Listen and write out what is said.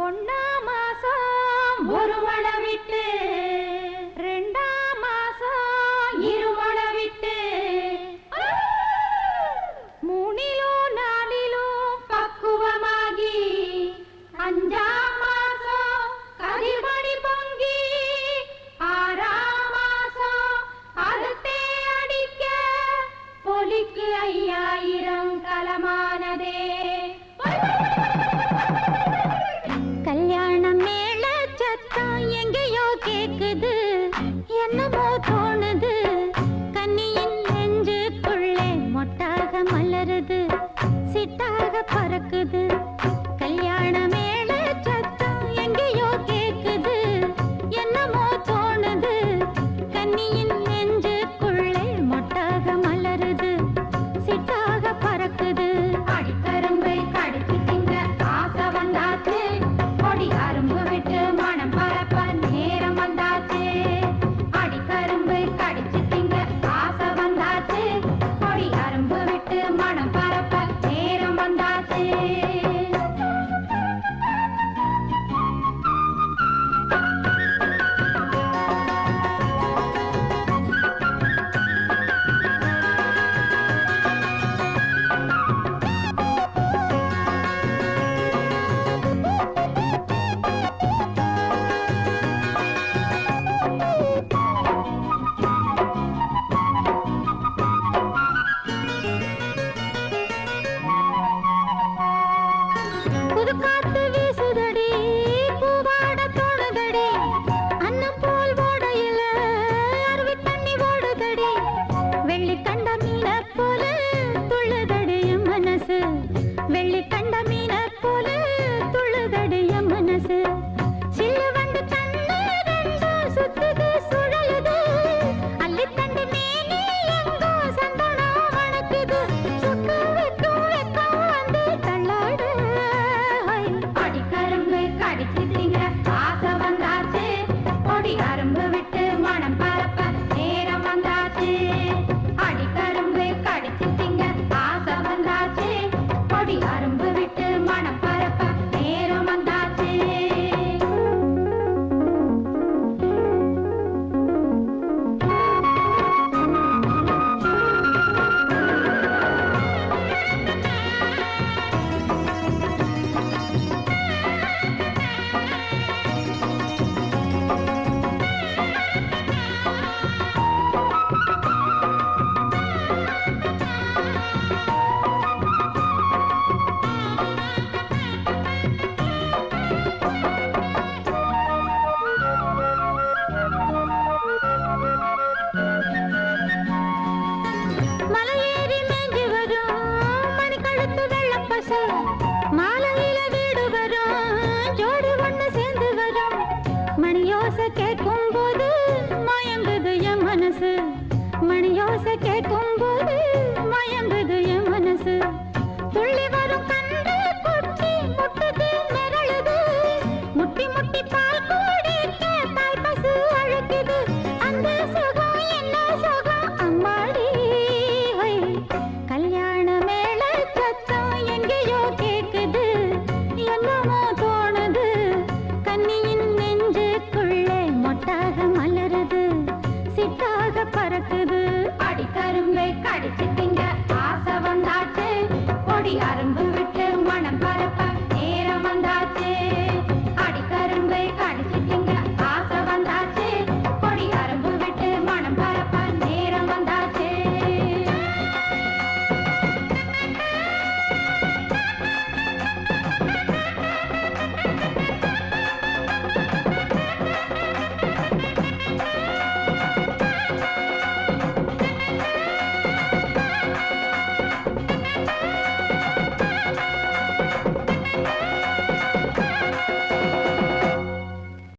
ஒன்னாம் மாசம் ஒரு மழை விட்டு, ரெண்டாம் மாசம் இருமழை விட்டு, மூணிலும் நாலிலும் பக்குவமாகி, அஞ்சாம் மாசம் கதிர்மணி பொங்கி, ஆறாம் மாசம் அறுத்தே அடிக்க பொலிக்கு 5000 கலமானதே. கல்யாணம் மேல சத்தம் எங்கேயோ கேக்குது, என்னமோ தோணுது, கன்னியின் நெஞ்சுக்குள்ளே மொட்டாக மலருது, சிட்டாக பறக்குது. கல்யாண மேல சத்தம் எங்கேயோ கேக்குது, என்னமோ தோணுது, கன்னியின் நெஞ்சுக்குள்ளே மொட்டாக மலருது, சிட்டாக பறக்குது. அடிக்கரும்பை கடிச்சு திங்க ஆசை வந்தாச்சு, கொடி அரும்பு விட்டு மனம் பரப்ப நேரம் வந்தாச்சு. அடிக்கரும்பை கடிச்சு திங்க ஆசை வந்தாச்சு, கொடி அரும்பு விட்டு மனம் பரப்ப நேரம் வந்தாச்சு. புது காத்து வீசுதடி, பூவாட தோணுதடி, அன்னம் போல் ஓடையில அருவி தண்ணி ஓடுதடி, வெள்ளி கண்ட மீன போல துள்ளுதடி என் மனசு, வெள்ளி கண்ட மீன போல துள்ளுதடி என் மனசு. சில்லு வந்து தண்ணி ரெண்டு சுத்துது சுழலுது, அள்ளித்தண்டு மேனி எங்கோ சந்தனம் வணக்குது, சொக்கு வெக்கம் வெக்கம் வந்து தள்ளாடு. அடிக்கரும்பு கடிச்சு திங்க ஆசை வந்தாச்சு, கொடி அரும்பு விட்டு மனம் பரப்ப நேரம் வந்தாச்சு. அடிக்கரும்பு கடிச்சு திங்க ஆசை வந்தாச்சு, கொடி அரும்பு விட்டு மனம் பரப்ப நேரம் வந்தாச்சு. மலையேறி மேஞ்சி வரும் மணிக்கழுத்து வெள்ளப்பசு, மாலையில வீடு வரும் ஜோடி ஒண்ணு சேர்ந்து வரும், மணியோசை கேட்கும் போது மயங்குது என் மனசு, மணியோசை கேட்கும்